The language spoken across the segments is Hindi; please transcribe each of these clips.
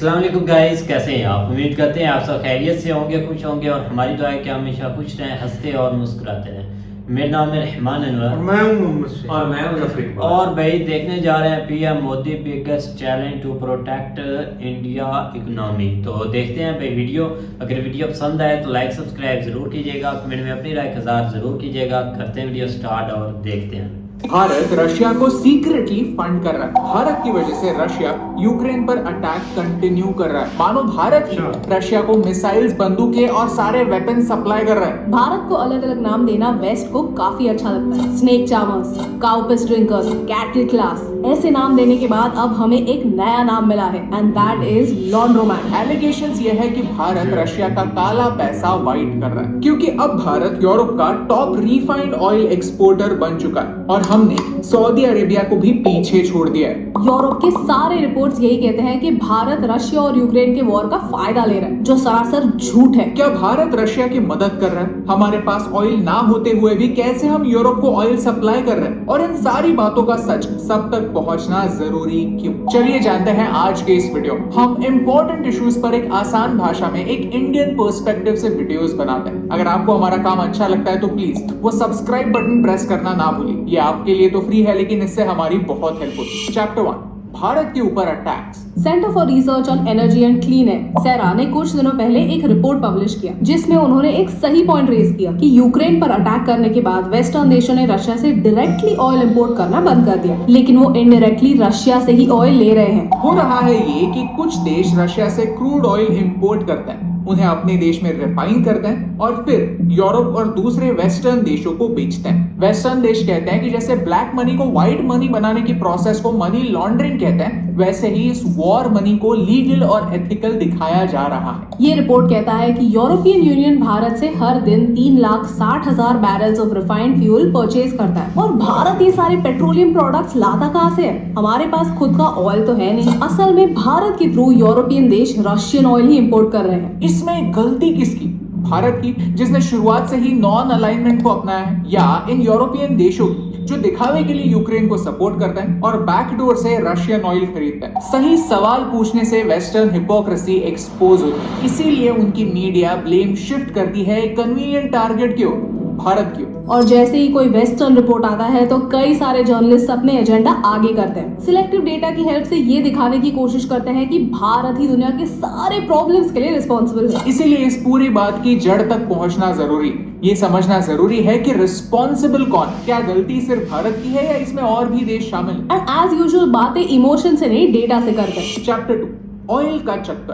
अस्सलाम वालेकुम गाइस, कैसे हैं आप। उम्मीद करते हैं आप सब खैरियत से होंगे, खुश होंगे और हमारी दुआ है कि हमेशा खुश रहें, हंसते और मुस्कुराते रहें। मेरा नाम है रहमान अनवर और मैं हूं मोहम्मद शेख और मैं हूं जफर इकबाल। और भाई देखने जा रहे हैं PM Modi biggest challenge to protect India economy. तो देखते हैं भाई वीडियो। अगर वीडियो पसंद आए तो लाइक सब्सक्राइब जरूर कीजिएगा, कमेंट में अपनी राय खजार जरूर कीजिएगा। करते हैं वीडियो स्टार्ट और देखते हैं। भारत रशिया को सीक्रेटली फंड कर रहा है। भारत की वजह से रशिया यूक्रेन पर अटैक कंटिन्यू कर रहा है। मानो भारत ही रशिया को मिसाइल्स, बंदूकें और सारे वेपन सप्लाई कर रहा है। भारत को अलग अलग नाम देना वेस्ट को काफी अच्छा लगता है। Snake charmers, cow piss drinkers, cattle class, ऐसे नाम देने के बाद अब हमें एक नया नाम मिला है एंड दैट इज लॉन्ड्रोमैन। एलिगेशंस ये है कि भारत रशिया का काला पैसा वाइट कर रहा है, क्योंकि अब भारत यूरोप का टॉप रिफाइंड ऑयल एक्सपोर्टर बन चुका है और हमने सऊदी अरेबिया को भी पीछे छोड़ दिया है। यूरोप के सारे रिपोर्ट्स यही कहते हैं कि भारत रशिया और यूक्रेन के वॉर का फायदा ले रहा है, जो सरासर झूठ है। क्या भारत रशिया की मदद कर रहा है? हमारे पास ऑयल ना होते हुए भी कैसे हम यूरोप को ऑयल सप्लाई कर रहे हैं? और इन सारी बातों का सच सब तक पहुंचना जरूरी क्यों? चलिए जानते हैं आज के इस वीडियो। हम इम्पोर्टेंट इश्यूज पर एक आसान भाषा में एक इंडियन पर्सपेक्टिव से वीडियोस बनाते हैं। अगर आपको हमारा काम अच्छा लगता है तो प्लीज वो सब्सक्राइब बटन प्रेस करना ना भूलिए। ये आपके लिए तो फ्री है, लेकिन इससे हमारी बहुत हेल्प होती है। चैप्टर 1, भारत के ऊपर attacks. Centre for research on energy and clean air CREA ने कुछ दिनों पहले एक रिपोर्ट पब्लिश किया, जिसमें उन्होंने एक सही पॉइंट रेज किया कि यूक्रेन पर अटैक करने के बाद वेस्टर्न देशों ने रशिया से डायरेक्टली ऑयल इंपोर्ट करना बंद कर दिया, लेकिन वो इनडायरेक्टली रशिया से ही ऑयल ले रहे हैं। हो रहा है ये कि कुछ देश रशिया से क्रूड ऑयल इंपोर्ट करते हैं, उन्हें अपने देश में रिफाइन करते हैं और फिर यूरोप और दूसरे वेस्टर्न देशों को बेचते हैं। वेस्टर्न देश कहते हैं कि जैसे ब्लैक मनी को व्हाइट मनी बनाने की प्रोसेस को मनी लॉन्ड्रिंग कहते हैं, वैसे ही इस वॉर मनी को लीगल और एथिकल दिखाया जा रहा है। ये रिपोर्ट कहता है कि यूरोपियन यूनियन भारत से हर दिन 3,60,000 barrels of refined fuel purchase करता है। और भारत ये सारे पेट्रोलियम प्रोडक्ट्स लाता कहाँ से है? हमारे पास खुद का ऑयल तो है नहीं। असल में भारत के थ्रू यूरोपियन देश रशियन ऑयल ही इंपोर्ट कर रहे हैं। इसमें गलती किसकी? भारत की, जिसने शुरुआत से ही नॉन अलाइनमेंट को अपनाया है, या इन यूरोपियन देशों की जो दिखावे के लिए यूक्रेन को सपोर्ट करता है और बैकडोर से रशियन ऑयल खरीदता है? सही सवाल पूछने से वेस्टर्न हिपोक्रेसी एक्सपोज होती है, इसीलिए उनकी मीडिया ब्लेम शिफ्ट करती है कन्वीनियंट टारगेट की ओर, भारत की ओर। और जैसे ही कोई वेस्टर्न रिपोर्ट आता है तो कई सारे जर्नलिस्ट अपने एजेंडा आगे करते हैं। सिलेक्टिव डेटा की हेल्प से ये दिखाने की कोशिश करते हैं कि भारत ही दुनिया के सारे प्रॉब्लम्स के लिए रिस्पॉन्सिबल है। इसीलिए इस पूरी बात की जड़ तक पहुंचना जरूरी है। ये समझना जरूरी है कि रिस्पॉन्सिबल कौन? क्या गलती सिर्फ भारत की है या इसमें और भी देश शामिल हैं? एंड एज यूजुअल बातें इमोशन से नहीं, डेटा से करते हैं। चैप्टर 2, ऑयल का चक्कर।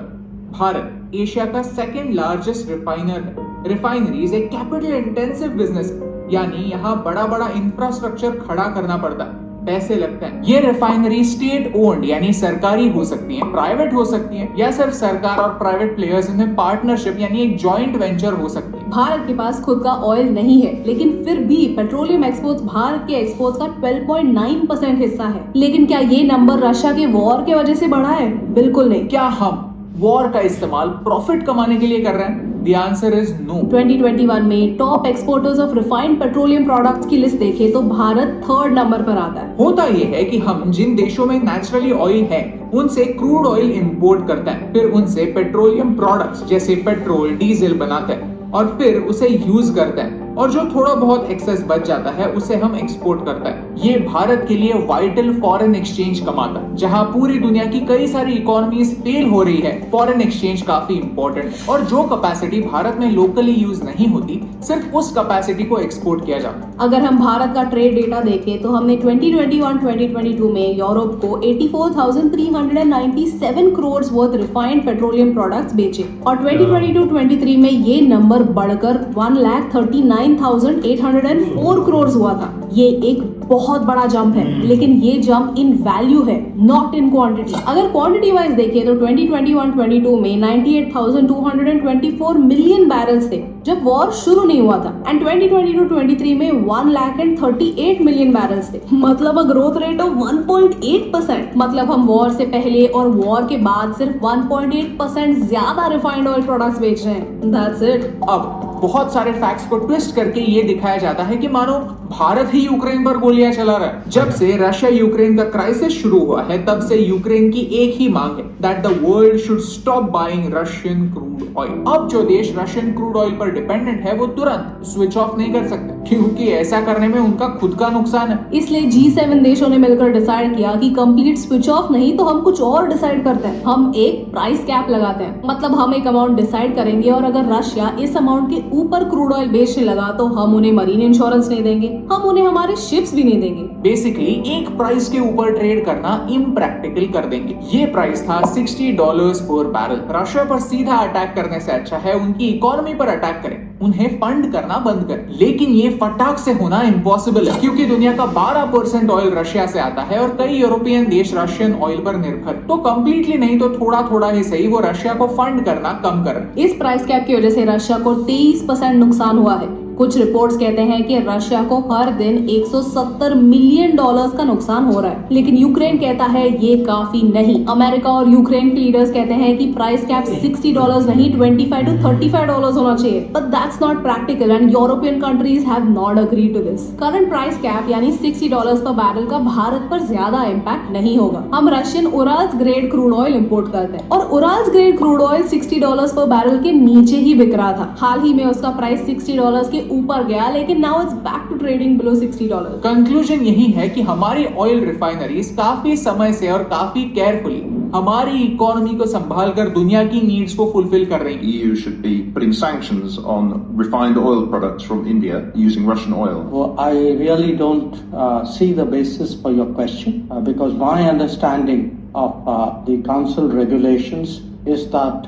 भारत एशिया का सेकंड लार्जेस्ट रिफाइनर है। रिफाइनरीज एक कैपिटल इंटेंसिव बिजनेस है, यानी यहाँ बड़ा बड़ा इंफ्रास्ट्रक्चर खड़ा करना पड़ता है, पैसे लगते हैं। ये रिफाइनरी स्टेट ओन्ड यानी सरकारी हो सकती हैं, प्राइवेट हो सकती हैं, या सिर्फ सरकार और प्राइवेट प्लेयर्स इनमें पार्टनरशिप यानी एक जॉइंट वेंचर हो सकती है। भारत के पास खुद का ऑयल नहीं है, लेकिन फिर भी पेट्रोलियम एक्सपोर्ट्स भारत के एक्सपोर्ट्स का 12.9% हिस्सा है। लेकिन क्या ये नंबर रशिया के वॉर के वजह से बढ़ा है? बिल्कुल नहीं। क्या हम वॉर का इस्तेमाल प्रॉफिट कमाने के लिए कर रहे हैं? The answer is no. 2021 में top exporters of refined petroleum products की लिस्ट देखें तो भारत 3rd नंबर पर आता है। होता यह है कि हम जिन देशों में नेचुरली ऑयल है उनसे क्रूड ऑयल इंपोर्ट करते हैं, फिर उनसे पेट्रोलियम प्रोडक्ट्स जैसे पेट्रोल, डीजल बनाते हैं और फिर उसे यूज करते हैं, और जो थोड़ा बहुत एक्सेस बच जाता है उसे हम एक्सपोर्ट करते हैं। ये भारत के लिए वाइटल फॉरेन एक्सचेंज कमाता है। जहां पूरी दुनिया की कई सारी इकोनॉमीज फेल हो रही है, फॉरेन एक्सचेंज काफी इंपॉर्टेंट है। और जो कैपेसिटी भारत में लोकली यूज नहीं होती, सिर्फ उस कैपेसिटी को एक्सपोर्ट किया जाता है। अगर हम भारत का ट्रेड डेटा देखें तो हमने 2021-2022 में यूरोप को 84,397 crore worth refined petroleum products बेचे और 2022-23 में ये नंबर बढ़कर 1,39,804 करोड़ हुआ था। ये एक बहुत बड़ा जंप है, लेकिन ये जंप इन वैल्यू है, नॉट इन क्वांटिटी। अगर क्वांटिटी वाइज देखें तो 2021-22 में 98,224 मिलियन बैरल्स थे जब वॉर शुरू नहीं हुआ था, एंड 2022-23 में 1,38 मिलियन बैरल्स थे। मतलब अ ग्रोथ रेट ऑफ 1.8%। मतलब हम वॉर से पहले और वॉर के बाद सिर्फ 1.8% ज्यादा रिफाइंड ऑयल प्रोडक्ट्स बेच रहे हैं। That's it. अब बहुत सारे फैक्ट्स को ट्विस्ट करके ये दिखाया जाता है कि मानो भारत ही यूक्रेन पर गोलियां चला रहा है। जब से रशिया यूक्रेन का क्राइसिस शुरू हुआ है तब से यूक्रेन की एक ही मांग है that the world should stop buying Russian crude oil. अब जो देश रशियन क्रूड ऑयल पर डिपेंडेंट है वो तुरंत स्विच ऑफ नहीं कर सकते क्योंकि ऐसा करने में उनका खुद का नुकसान है। इसलिए G7 देशों ने मिलकर डिसाइड किया कि कंप्लीट स्विच ऑफ नहीं तो हम कुछ और डिसाइड करते हैं। हम एक प्राइस कैप लगाते हैं, मतलब हम एक अमाउंट डिसाइड करेंगे और अगर रशिया इस अमाउंट के ऊपर क्रूड ऑयल बेचने लगा तो हम उन्हें मरीन इंश्योरेंस नहीं देंगे, हम उन्हें हमारे शिप्स भी नहीं देंगे। बेसिकली एक प्राइस के ऊपर ट्रेड करना इम्प्रैक्टिकल कर देंगे। ये प्राइस था $60 पर बैरल। रशिया पर सीधा अटैक करने से अच्छा है उनकी इकोनॉमी पर अटैक करें, उन्हें फंड करना बंद करें। लेकिन ये फटाक से होना इम्पॉसिबल है क्योंकि दुनिया का 12% ऑयल रशिया से आता है और कई यूरोपियन देश रशियन ऑयल पर निर्भर। तो कंप्लीटली नहीं तो थोड़ा थोड़ा ही सही वो रशिया को फंड करना कम करें। इस प्राइस कैप की वजह से रशिया को 23% नुकसान हुआ है। कुछ रिपोर्ट्स कहते हैं कि रशिया को हर दिन $170 मिलियन का नुकसान हो रहा है, लेकिन यूक्रेन कहता है ये काफी नहीं। अमेरिका और यूक्रेन के लीडर्स कहते हैं कि प्राइस कैप $60 नहीं $25 to $35 होना चाहिए, but that's not practical and European countries have not agreed to this. Current price cap यानी $60 पर बैरल का भारत पर ज्यादा इम्पैक्ट नहीं होगा। हम Russian Urals grade crude oil import करते हैं और उराल्स ग्रेड क्रूड ऑयल $60 पर बैरल के नीचे ही बिक रहा था। हाल ही में उसका प्राइस $60 के ऊपर गया, लेकिन now it's back to trading below $60। Conclusion यही है कि हमारी ऑयल रिफाइनरीज काफी समय से और काफी केयरफुली हमारी इकोनॉमी को संभाल कर दुनिया की नीड्स को फुलफिल कर रही है। EU should be putting sanctions on refined oil products from India using Russian oil. Well, I really don't see the basis for your question because my understanding of the council regulations is that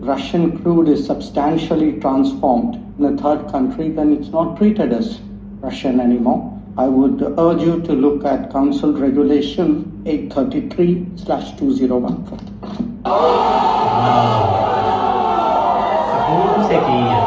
Russian crude is substantially transformed in a third country, then it's not treated as Russian anymore. I would urge you to look at Council Regulation 833/2014. सकून से की है।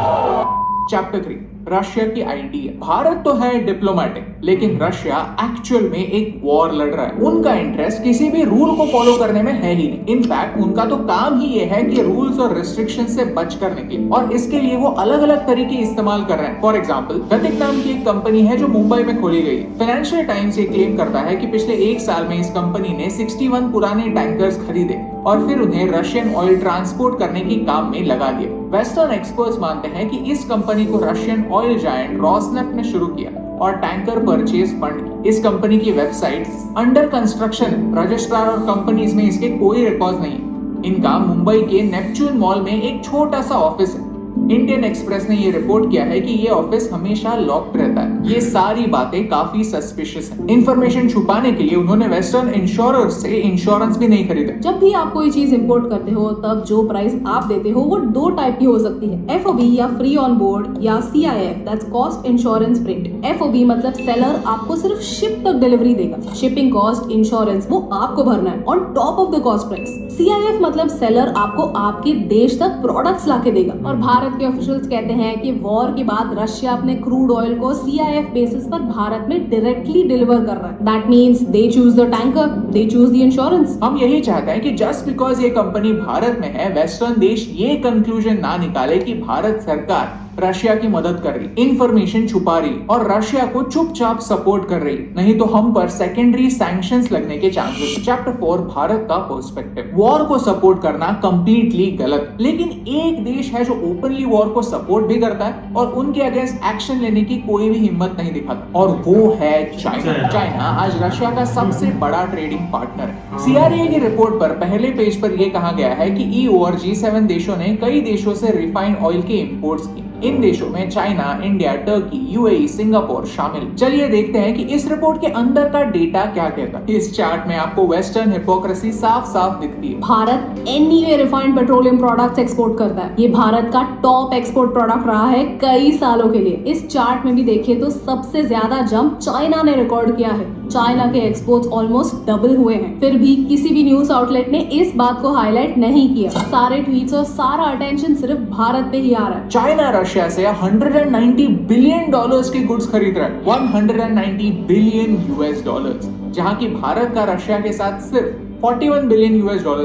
चैप्टर 3 रशिया की आइडिया। भारत तो है डिप्लोमेटिक, लेकिन रशिया एक्चुअल में एक वॉर लड़ रहा है। उनका इंटरेस्ट किसी भी रूल को फॉलो करने में है ही नहीं। इनफैक्ट उनका तो काम ही ये है कि रूल्स और रिस्ट्रिक्शन से बच कर निकले, और इसके लिए वो अलग अलग तरीके इस्तेमाल कर रहे हैं। फॉर एग्जाम्पल, गतिक नाम की एक कंपनी है जो मुंबई में खोली गई। फाइनेंशियल टाइम्स ये क्लेम करता है कि पिछले 1 साल में इस कंपनी ने 61 पुराने टैंकर्स खरीदे और फिर उन्हें रशियन ऑयल ट्रांसपोर्ट करने के काम में लगा दिया। वेस्टर्न एक्सपर्ट्स मानते हैं कि इस कंपनी को रशियन ऑयल जायंट रोसनेफ्ट ने शुरू किया और टैंकर परचेज फंड। इस कंपनी की वेबसाइट अंडर कंस्ट्रक्शन है। रजिस्ट्रार और कंपनीज में इसके कोई रिकॉर्ड नहीं। इनका मुंबई के नेपच्यून मॉल में एक छोटा सा ऑफिस है। इंडियन एक्सप्रेस ने ये रिपोर्ट किया है कि ये ऑफिस हमेशा लॉक्ड रहता है। ये सारी बातें काफी सस्पिशियस हैं। इंफॉर्मेशन छुपाने के लिए उन्होंने वेस्टर्न इंश्योरर से इंश्योरेंस भी नहीं खरीदा। जब भी आप कोई चीज इंपोर्ट करते हो तब जो प्राइस आप देते हो वो 2 टाइप की हो सकती है, FOB या फ्री ऑन बोर्ड या CIF that's cost insurance freight. FOB मतलब सेलर आपको सिर्फ शिप तक डिलीवरी देगा, शिपिंग कॉस्ट इंश्योरेंस वो आपको भरना है on top of the cost price. CIF मतलब सेलर आपको आपके देश तक प्रोडक्ट्स लाके देगा। और भारत के ऑफिशियल्स कहते हैं कि वॉर के बाद रशिया अपने क्रूड ऑयल को CIF बेसिस पर भारत में डायरेक्टली डिलीवर कर रहा है। That means they choose the tanker, they choose the insurance. हम यही चाहते हैं कि जस्ट बिकॉज ये कंपनी भारत में है, वेस्टर्न देश ये कंक्लूजन ना निकाले कि भारत सरकार रशिया की मदद कर रही, इंफॉर्मेशन छुपा रही और रशिया को चुपचाप सपोर्ट कर रही, नहीं तो हम पर सेकेंडरी सैंक्शंस लगने के चांसेस। चैप्टर 4 भारत का पर्सपेक्टिव। वॉर को सपोर्ट करना कंप्लीटली गलत, लेकिन एक देश है जो ओपनली वॉर को सपोर्ट भी करता है और उनके अगेंस्ट एक्शन लेने की कोई भी हिम्मत नहीं दिखाता, और वो है चाइना। चाइना आज रशिया का सबसे बड़ा ट्रेडिंग पार्टनर है। CRA की रिपोर्ट पर पहले पेज पर यह कहा गया है कि EU और G7 देशों ने कई देशों से रिफाइंड ऑयल के इंपोर्ट्स की। इन देशों में China, India, Turkey, UAE, Singapore शामिल। चलिए देखते हैं कि इस रिपोर्ट के अंदर का डेटा क्या कहता है। इस चार्ट में आपको वेस्टर्न हिपोक्रेसी साफ साफ दिखती है। Bharat anyway refined petroleum products export करता है। ये भारत का टॉप एक्सपोर्ट प्रोडक्ट रहा है कई सालों के लिए। इस चार्ट में भी देखिए तो सबसे ज्यादा जंप चाइना ने रिकॉर्ड किया है। चाइना के एक्सपोर्ट्स ऑलमोस्ट डबल हुए हैं। फिर भी किसी भी न्यूज आउटलेट ने इस बात को हाईलाइट नहीं किया। सारे ट्वीट्स और सारा अटेंशन सिर्फ भारत पे ही आ रहा है। चाइना रशिया से $190 बिलियन की गुड्स खरीद रहा है। $190 बिलियन जहां की भारत का रशिया के साथ सिर्फ $41 बिलियन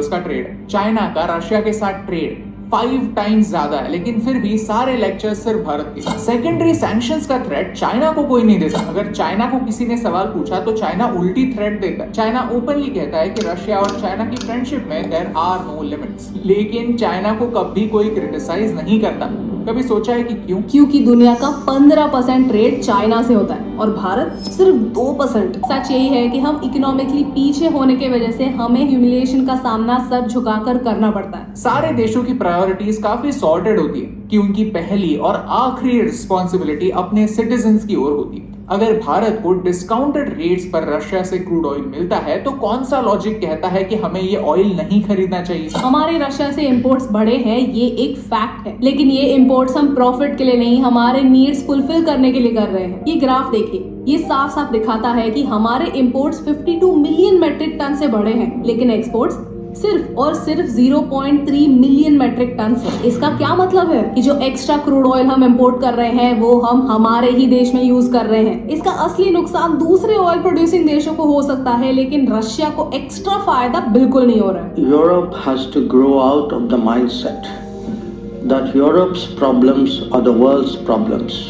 का ट्रेड है। चाइना का रशिया के साथ ट्रेड 5 टाइम्स ज्यादा है, लेकिन फिर भी सारे लेक्चर्स सिर्फ भारत के। सेकेंडरी सैंक्शंस का थ्रेट चाइना को कोई नहीं देता। अगर चाइना को किसी ने सवाल पूछा तो चाइना उल्टी थ्रेट देता है। चाइना ओपनली कहता है कि रशिया और चाइना की फ्रेंडशिप में देयर आर नो लिमिट्स, लेकिन चाइना को कभी कोई क्रिटिसाइज नहीं करता। कभी सोचा है कि क्यों? क्योंकि दुनिया का 15% ट्रेड चाइना से होता है और भारत सिर्फ 2%। सच यही है कि हम इकोनॉमिकली पीछे होने की वजह से हमें ह्यूमिलिएशन का सामना सर झुकाकर करना पड़ता है। सारे देशों की प्रायोरिटीज काफी सॉर्टेड होती है कि उनकी पहली और आखिरी रिस्पॉन्सिबिलिटी अपने सिटीजन्स की ओर होती है। अगर भारत को डिस्काउंटेड रेट्स पर रशिया से क्रूड ऑयल मिलता है तो कौन सा लॉजिक कहता है कि हमें ये ऑयल नहीं खरीदना चाहिए? हमारे रशिया से इंपोर्ट्स बढ़े हैं, ये एक फैक्ट है, लेकिन ये इंपोर्ट्स हम प्रॉफिट के लिए नहीं, हमारे नीड्स फुलफिल करने के लिए कर रहे हैं। ये ग्राफ देखिए, ये साफ साफ दिखाता है कि हमारे इंपोर्ट्स 52 मिलियन मेट्रिक टन से बढ़े हैं, लेकिन एक्सपोर्ट्स सिर्फ और सिर्फ 0.3 मिलियन मेट्रिक टन से। इसका क्या मतलब है कि जो एक्स्ट्रा क्रूड ऑयल हम इंपोर्ट कर रहे हैं वो हम हमारे ही देश में यूज कर रहे हैं। इसका असली नुकसान दूसरे ऑयल प्रोड्यूसिंग देशों को हो सकता है, लेकिन रशिया को एक्स्ट्रा फायदा बिल्कुल नहीं हो रहा है। Europe has to grow out of the mindset that Europe's problems are the world's problems.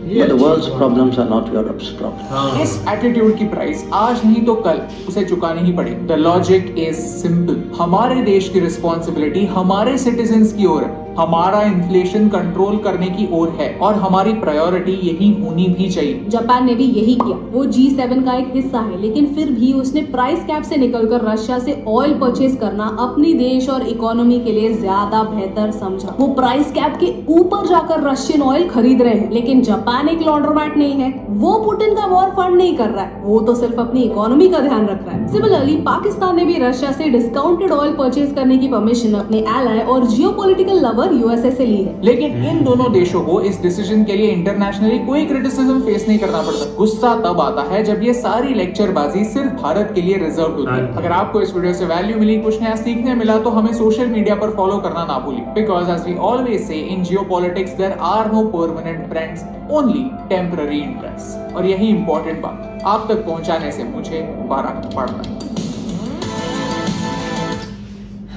But the world's problems are not Europe's problems. इस एटीट्यूड की प्राइस आज नहीं तो कल उसे चुकानी ही पड़ेगी। The logic is simple. हमारे देश की रिस्पॉन्सिबिलिटी हमारे सिटीजन्स की ओर है, हमारा इन्फ्लेशन कंट्रोल करने की ओर है और हमारी प्रायोरिटी यही होनी भी चाहिए। जापान ने भी यही किया। वो G7 का एक हिस्सा है, लेकिन फिर भी उसने प्राइस कैप से निकलकर रशिया से ऑयल परचेज करना अपनी देश और इकोनॉमी के लिए ज्यादा बेहतर समझा। वो प्राइस कैप के ऊपर जाकर रशियन ऑयल खरीद रहे हैं, लेकिन जापान एक लॉन्ड्रोमैट नहीं है। वो पुतिन का वॉर फंड नहीं कर रहा है, वो तो सिर्फ अपनी इकोनॉमी का ध्यान रख रहा है। सिमिलरली पाकिस्तान ने भी रशिया से डिस्काउंटेड ऑयल परचेज करने की परमिशन अपने एलाय और जियोपॉलिटिकल लवर यूएसए से ली है। लेकिन इन दोनों देशों को इस डिसीजन के लिए इंटरनेशनली कोई क्रिटिसिज्म फेस नहीं करना पड़ता। गुस्सा तब आता है जब ये सारी लेक्चरबाजी सिर्फ भारत के लिए रिजर्व होती है। अगर आपको इस वीडियो से वैल्यू मिली, कुछ नया सीखने मिला, तो हमें सोशल मीडिया पर फॉलो करना ना भूलिए, because as we always say in geopolitics there are no permanent friends, only temporary interest. और यही इंपॉर्टेंट बात आप तक पहुंचाने से मुझे फर्क पड़ता है।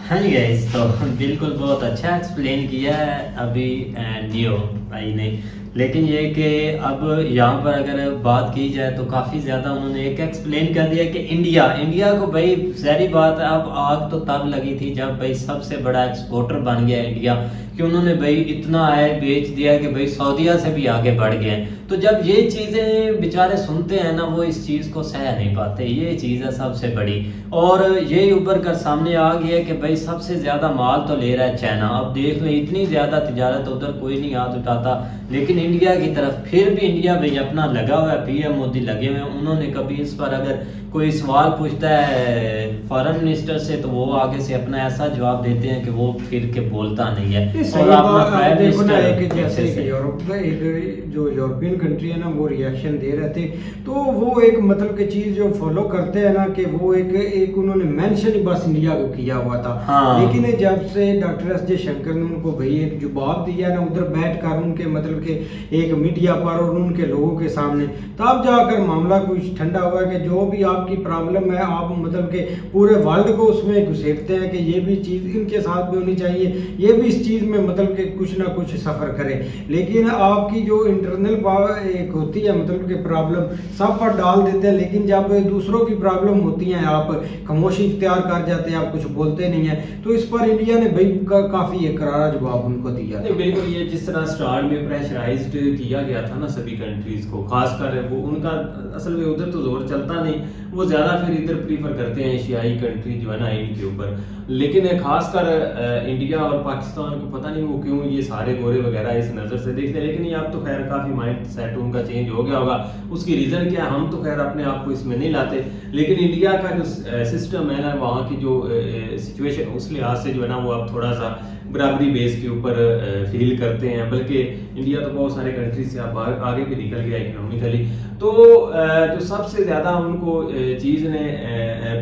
हाँ जी गाइस, तो बिल्कुल बहुत अच्छा एक्सप्लेन किया है अभी नियो भाई ने। लेकिन ये कि अब यहाँ पर अगर बात की जाए तो काफ़ी ज़्यादा उन्होंने एक एक्सप्लेन कर दिया कि इंडिया को भाई सारी बात है, अब आग तो तब लगी थी जब भाई सबसे बड़ा एक्सपोर्टर बन गया इंडिया, कि उन्होंने भाई इतना आयल बेच दिया कि भाई सऊदीया से भी आगे बढ़ गए। तो जब ये चीज़ें बेचारे सुनते हैं ना, वो इस चीज़ को सह नहीं पाते। ये चीज़ है सबसे बड़ी, और ये उभर कर सामने आ गया कि भाई सबसे ज़्यादा माल तो ले रहा है चाइना। अब देख ले, इतनी ज़्यादा तिजारत उधर कोई नहीं हाथ उठाता, लेकिन इंडिया की तरफ फिर भी इंडिया भाई अपना लगा हुआ है। पीएम मोदी लगे हुए हैं। उन्होंने कभी इस पर अगर कोई सवाल पूछता है फॉरेन मिनिस्टर से, तो वो आगे से अपना ऐसा जवाब देते हैं कि वो फिर के बोलता नहीं है। और अपना देखो ना, एक जैसे कि यूरोप का एक जो यूरोपियन कंट्री है ना, वो रिएक्शन दे रहे थे, तो वो एक मतलब की चीज जो फॉलो करते हैं ना, कि वो एक उन्होंने मेंशन बस इंडिया को किया हुआ था। हाँ। लेकिन जब से डॉक्टर एस जयशंकर ने उनको भाई एक जवाब दिया ना, उधर बैठकर उनके मतलब के एक मीडिया पर और उनके लोगों के सामने, तब जाकर मामला कुछ ठंडा हुआ कि जो भी आपकी प्रॉब्लम है आप मतलब के पूरे वर्ल्ड को उसमें घुसेड़ते हैं कि ये भी चीज़ इनके साथ भी होनी चाहिए, ये भी इस चीज़ में मतलब के कुछ ना कुछ सफ़र करें। लेकिन आपकी जो इंटरनल पावर एक होती है मतलब कि प्रॉब्लम सब पर डाल देते हैं, लेकिन जब दूसरों की प्रॉब्लम होती हैं आप खामोशी इख्तियार कर जाते हैं, आप कुछ बोलते नहीं हैं। तो इस पर इंडिया ने भाई काफ़ी एक करारा जवाब उनको दिया। बिल्कुल, ये जिस तरह स्टार्ट में प्रेशराइज्ड किया गया था ना सभी कंट्रीज को, खासकर वो उनका असल में उधर तो जोर चलता नहीं, वो ज़्यादा फिर इधर प्रीफर करते हैं एशियाई कंट्री जो है ना इनके ऊपर। लेकिन खासकर इंडिया और पाकिस्तान को पता नहीं वो क्यों ये सारे गोरे वगैरह इस नज़र से देखते हैं। लेकिन ये अब तो खैर काफ़ी माइंड सेट उनका चेंज हो गया होगा। उसकी रीज़न क्या है, हम तो खैर अपने आप को इसमें नहीं लाते, लेकिन इंडिया का जो सिस्टम है ना, वहाँ की जो सिचुएशन उस लिहाज से जो है ना वो अब थोड़ा सा बराबरी बेस के ऊपर फील करते हैं। बल्कि इंडिया तो बहुत सारे कंट्री से अब आगे भी निकल गया इकोनॉमिकली। तो जो सबसे ज़्यादा उनको चीज़ ने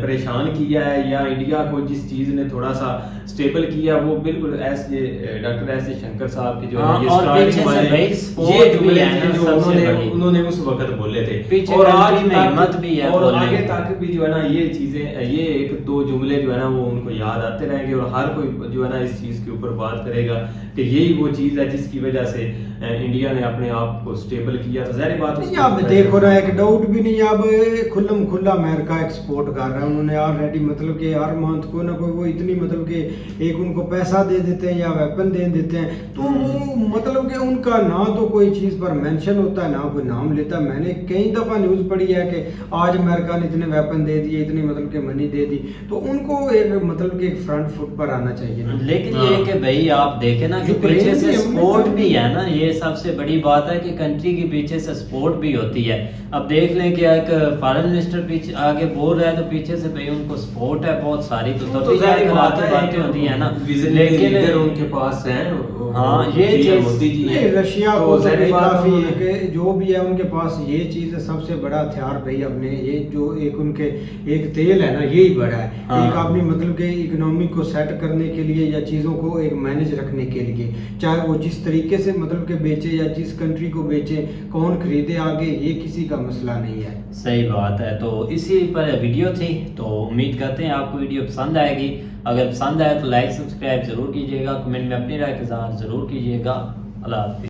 परेशान किया है या इंडिया को जिस चीज़ ने थोड़ा सा स्टेबल किया, वो बिल्कुल ऐसे डॉक्टर एस शंकर साहब के जो हाँ, ये और starting पीछे से वाले भाई ये support भी जुमले है थे ना, जो सबसे बड़ी। उन्होंने उस वक्त बोले थे, पीछे और country आज में तक हिम्मत भी है और बोलने आगे की। तक भी जो है ना ये चीज़ें, ये एक दो जुमले जो है ना वो उनको याद आते रहेंगे, और हर कोई जो है ना इस चीज़ के ऊपर बात करेगा कि यही वो चीज़ है जिसकी वजह से इंडिया ने अपने आप को स्टेबल किया। तो ज़ाहिर बात नहीं, अब देखो ना, एक डाउट भी नहीं, अब खुल्लम खुल्ला अमेरिका एक्सपोर्ट कर रहा है, उन्होंने ऑलरेडी मतलब कि हर मंथ को ना कोई वो इतनी मतलब कि एक उनको पैसा दे देते हैं या वेपन दे देते हैं, तो वो मतलब कि उनका ना तो कोई चीज़ पर मेंशन होता है ना कोई नाम लेता। मैंने कई दफ़ा न्यूज़ पढ़ी है कि आज अमेरिका ने इतने वेपन दे दिए, इतनी मतलब कि मनी दे दी, तो उनको एक मतलब कि एक फ्रंट फुट पर आना चाहिए ना। लेकिन ये कि भाई आप देखें ना कि यूक्रेन पीछे से भी हमने सपोर्ट तो- भी है ना, ये सबसे बड़ी बात है कि कंट्री के पीछे से सपोर्ट भी होती है। अब देख लें कि एक फॉरेन मिनिस्टर पीछे आगे बोल रहा है तो पीछे से भाई उनको सपोर्ट है बहुत सारी, तो तो तभी ज़ाहिर जाकर बात आगे है बातें होती है ना। लेकिन लेकिन उनके पास है, हाँ, ये PM चीज़- मोदी जी नहीं, हैं, रशिया तो को तो ज़ाहिर भाई बात काफी उन्होंने- कि जो भी है उनके पास ये चीज है, सबसे बड़ा हथियार भाई अपने ये जो एक उनके एक तेल है ना, यही बड़ा है। हाँ। एक अपनी मतलब कि इकोनॉमी को सेट करने के लिए या चीज़ों को एक मैनेज रखने के लिए, चाहे वो जिस तरीके से मतलब कि बेचे या जिस कंट्री को बेचे, कौन खरीदे आगे, ये किसी का मसला नहीं है। सही बात है। तो इसी पर वीडियो थी, तो उम्मीद करते हैं आपको वीडियो पसंद आएगी। अगर पसंद आए तो लाइक सब्सक्राइब ज़रूर कीजिएगा, कमेंट में अपनी राय का इज़हार ज़रूर कीजिएगा। अल्लाह हाफ़िज़।